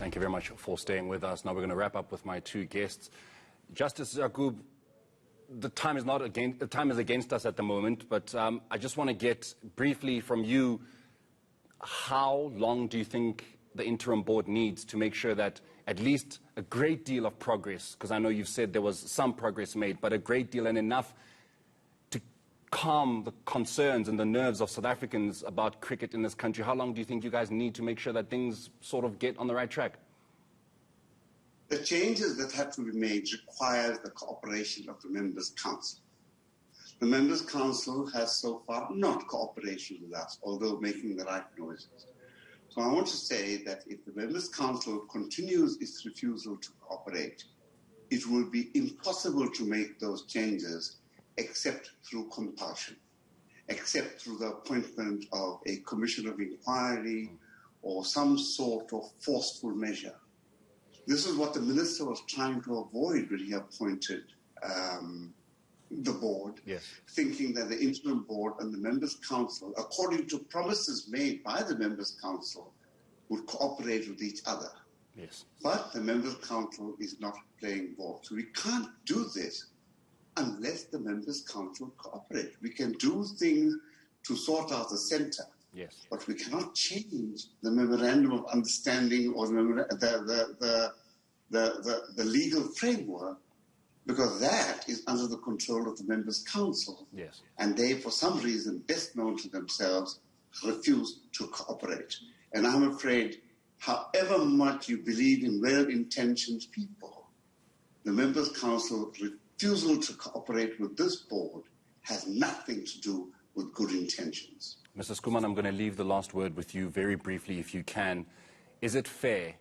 Thank you very much for staying with us. Now we're going to wrap up with my two guests. Justice Yaqub, the time is against us at the moment, but I just want to get briefly from you, how long do you think the interim board needs to make sure that at least a great deal of progress, because I know you've said there was some progress made, but a great deal and enough to calm the concerns and the nerves of South Africans about cricket in this country? How long do you think you guys need to make sure that things sort of get on the right track? The changes that have to be made require the cooperation of the Members' Council. The Members' Council has so far not cooperated with us, although making the right noises. So I want to say that if the Members' Council continues its refusal to cooperate, it will be impossible to make those changes except through compulsion, except through the appointment of a commission of inquiry or some sort of forceful measure. This is what the minister was trying to avoid when he appointed the board, yes, thinking that the interim board and the Members' Council, according to promises made by the Members' Council, would cooperate with each other. Yes. But the Members' Council is not playing ball. So we can't do this unless the Members' Council cooperate. We can do things to sort out the centre, yes, but we cannot change the memorandum of understanding or the legal framework, because that is under the control of the Members' Council. yes, And they, for some reason best known to themselves, refuse to cooperate. And I'm afraid, however much you believe in well-intentioned people, the Members' Council refusal to cooperate with this board has nothing to do with good intentions. Mr. Schoeman, I'm going to leave the last word with you very briefly, if you can. Is it fair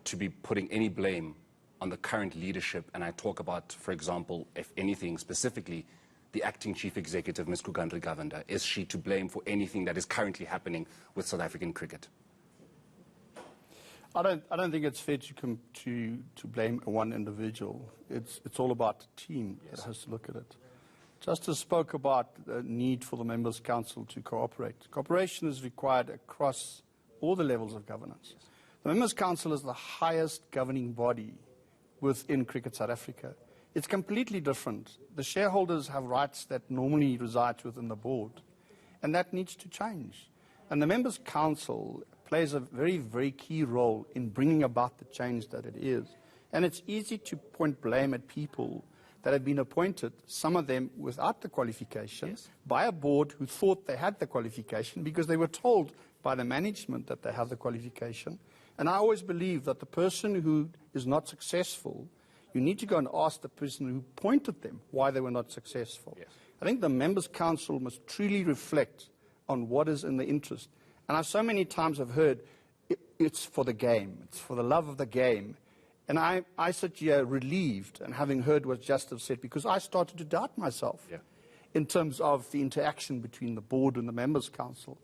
to be putting any blame on the current leadership? And I talk about, for example, if anything, specifically, the acting chief executive, Ms. Kugandri Govender. Is she to blame for anything that is currently happening with South African cricket? I don't think it's fair to blame one individual. It's all about the team that has to look at it. Justice spoke about the need for the Members' Council to cooperate. Cooperation is required across all the levels of governance. The Members' Council is the highest governing body within Cricket South Africa. It's completely different. The shareholders have rights that normally reside within the board, and that needs to change. And the Members' Council plays a very, very key role in bringing about the change that it is. And it's easy to point blame at people that have been appointed, some of them without the qualification, yes, by a board who thought they had the qualification because they were told by the management that they have the qualification. And I always believe that the person who is not successful, you need to go and ask the person who appointed them why they were not successful. Yes. I think the Members' Council must truly reflect on what is in the interest. And I've so many times have heard it's for the game, it's for the love of the game. And I sit here relieved and having heard what Justice said, because I started to doubt myself in terms of the interaction between the board and the Members' Council.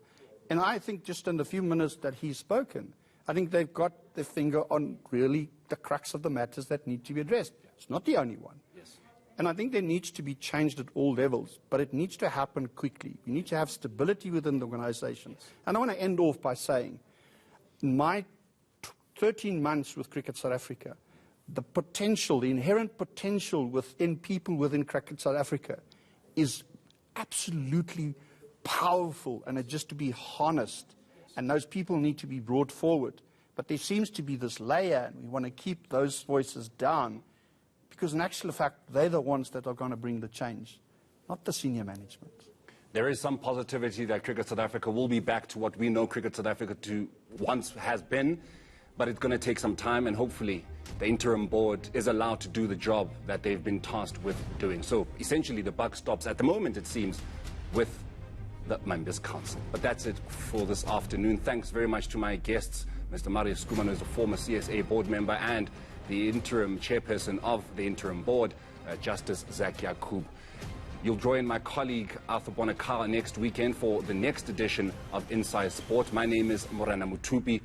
And I think just in the few minutes that he's spoken, I think they've got their finger on really the crux of the matters that need to be addressed. It's not the only one. yes, And I think there needs to be changed at all levels, but it needs to happen quickly. We need to have stability within the organization. And I want to end off by saying, in my 13 months with Cricket South Africa, the potential, the inherent potential within people within Cricket South Africa is absolutely powerful, and it's just to be harnessed. And those people need to be brought forward. But there seems to be this layer, and we want to keep those voices down, because in actual fact, they're the ones that are going to bring the change, not the senior management. There is some positivity that Cricket South Africa will be back to what we know Cricket South Africa to once has been, but it's going to take some time, and hopefully the interim board is allowed to do the job that they've been tasked with doing. So essentially the buck stops at the moment, it seems, with the Members' Council. But that's it for this afternoon. Thanks very much to my guests, Mr. Marius Schoeman, who is a former CSA board member and the interim chairperson of the interim board, Justice Zak Yaqub. You'll join my colleague Arthur Bonakala next weekend for the next edition of Inside Sport. My name is Morena Mothupi,